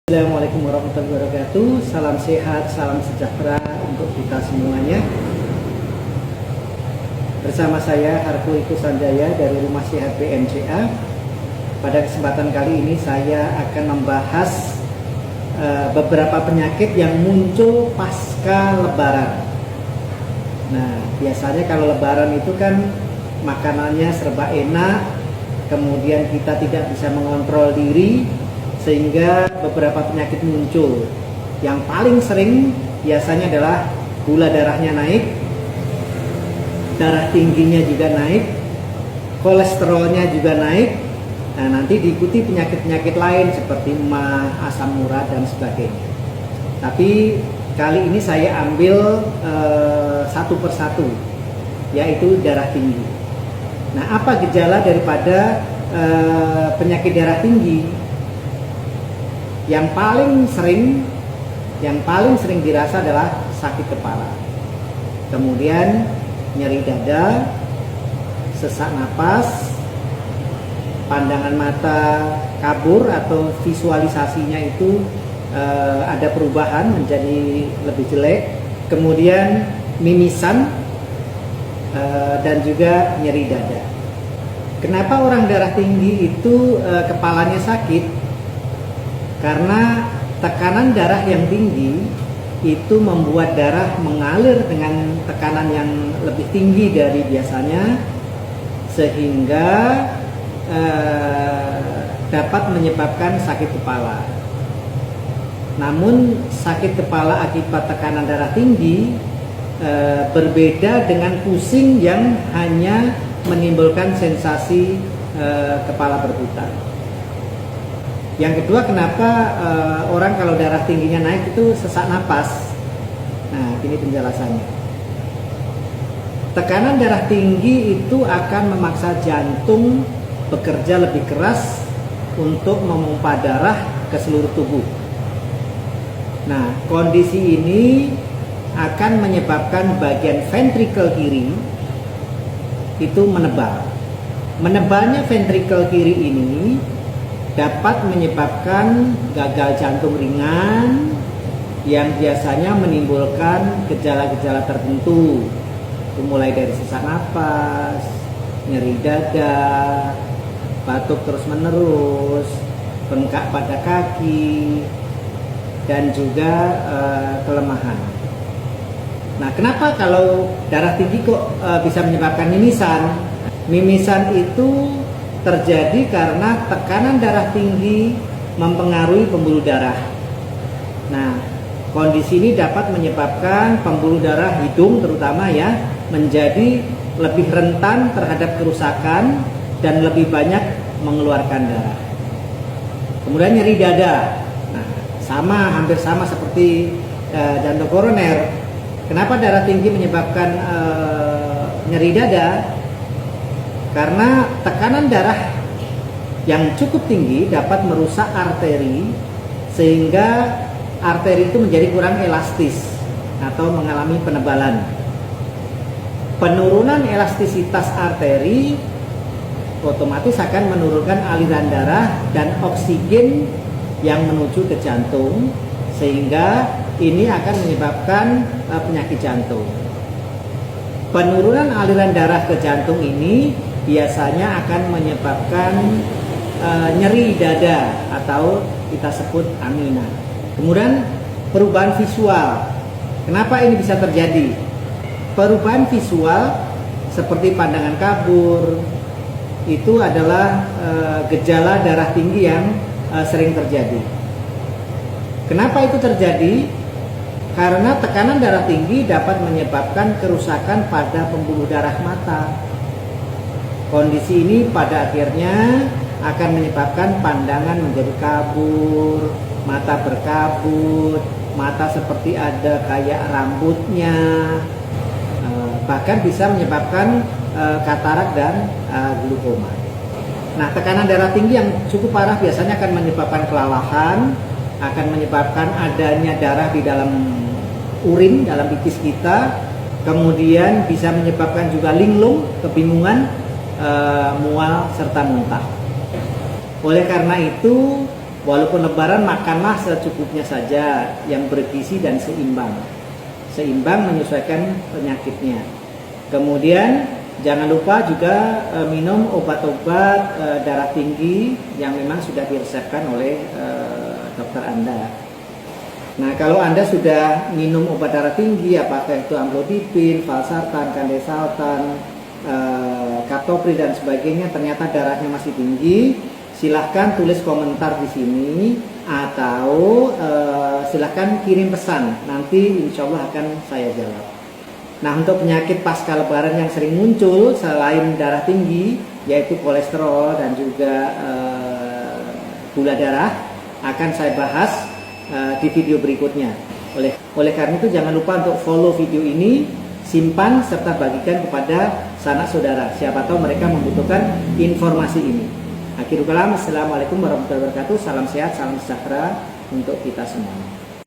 Assalamualaikum warahmatullahi wabarakatuh. Salam sehat, salam sejahtera untuk kita semuanya. Bersama saya Harko Iko Sanjaya dari Rumah Sehat BMCA. Pada kesempatan kali ini saya akan membahas beberapa penyakit yang muncul pasca Lebaran. Nah, biasanya kalau Lebaran itu kan makanannya serba enak, kemudian kita tidak bisa mengontrol diri, sehingga beberapa penyakit muncul. Yang paling sering biasanya adalah gula darahnya naik, darah tingginya juga naik, kolesterolnya juga naik. Nah, nanti diikuti penyakit-penyakit lain seperti mah, asam urat dan sebagainya. Tapi kali ini saya ambil satu persatu, yaitu darah tinggi. Nah, apa gejala daripada penyakit darah tinggi? Yang paling sering dirasa adalah sakit kepala, kemudian nyeri dada, sesak napas, pandangan mata kabur atau visualisasinya itu ada perubahan menjadi lebih jelek, kemudian mimisan dan juga nyeri dada. Kenapa orang darah tinggi itu kepalanya sakit? Karena tekanan darah yang tinggi itu membuat darah mengalir dengan tekanan yang lebih tinggi dari biasanya, sehingga dapat menyebabkan sakit kepala. Namun sakit kepala akibat tekanan darah tinggi berbeda dengan pusing yang hanya menimbulkan sensasi kepala berputar. Yang kedua, kenapa orang kalau darah tingginya naik itu sesak napas? Nah, ini penjelasannya. Tekanan darah tinggi itu akan memaksa jantung bekerja lebih keras untuk memompa darah ke seluruh tubuh. Nah, kondisi ini akan menyebabkan bagian ventrikel kiri itu menebal. Menebalnya ventrikel kiri ini dapat menyebabkan gagal jantung ringan yang biasanya menimbulkan gejala-gejala tertentu, mulai dari sesak napas, nyeri dada, batuk terus-menerus, bengkak pada kaki, dan juga kelemahan. Nah, kenapa kalau darah tinggi kok bisa menyebabkan mimisan? Mimisan itu terjadi karena tekanan darah tinggi mempengaruhi pembuluh darah. Nah, kondisi ini dapat menyebabkan pembuluh darah hidung terutama ya menjadi lebih rentan terhadap kerusakan dan lebih banyak mengeluarkan darah. Kemudian nyeri dada. Nah, hampir sama seperti jantung koroner. Kenapa darah tinggi menyebabkan nyeri dada? Karena tekanan darah yang cukup tinggi dapat merusak arteri, sehingga arteri itu menjadi kurang elastis atau mengalami penebalan. Penurunan elastisitas arteri otomatis akan menurunkan aliran darah dan oksigen yang menuju ke jantung, sehingga ini akan menyebabkan penyakit jantung. Penurunan aliran darah ke jantung ini biasanya akan menyebabkan nyeri dada atau kita sebut angina. Kemudian perubahan visual. Kenapa ini bisa terjadi? Perubahan visual seperti pandangan kabur itu adalah gejala darah tinggi yang sering terjadi. Kenapa itu terjadi? Karena tekanan darah tinggi dapat menyebabkan kerusakan pada pembuluh darah mata. Kondisi ini pada akhirnya akan menyebabkan pandangan menjadi kabur, mata berkabut, mata seperti ada kayak rambutnya, bahkan bisa menyebabkan katarak dan glaukoma. Nah, tekanan darah tinggi yang cukup parah biasanya akan menyebabkan kelelahan, akan menyebabkan adanya darah di dalam urin, dalam pipis kita, kemudian bisa menyebabkan juga linglung, kebingungan, mual serta muntah. Oleh karena itu Walaupun lebaran, makanlah secukupnya saja, yang bergizi dan seimbang. Seimbang menyesuaikan penyakitnya. Kemudian jangan lupa juga minum obat-obat darah tinggi yang memang sudah diresepkan oleh dokter Anda. Nah, kalau Anda sudah minum obat darah tinggi, apakah itu amlodipin, valsartan, kandesaltan, kaptopril dan sebagainya, ternyata darahnya masih tinggi, silahkan tulis komentar di sini atau silahkan kirim pesan, nanti insya Allah akan saya jawab. Nah, untuk penyakit pasca lebaran yang sering muncul selain darah tinggi, yaitu kolesterol dan juga gula darah, akan saya bahas di video berikutnya. Oleh karena itu jangan lupa untuk follow video ini, simpan serta bagikan kepada sanak saudara. Siapa tahu mereka membutuhkan informasi ini. Akhirul kalam, assalamualaikum warahmatullahi wabarakatuh. Salam sehat, salam sejahtera untuk kita semua.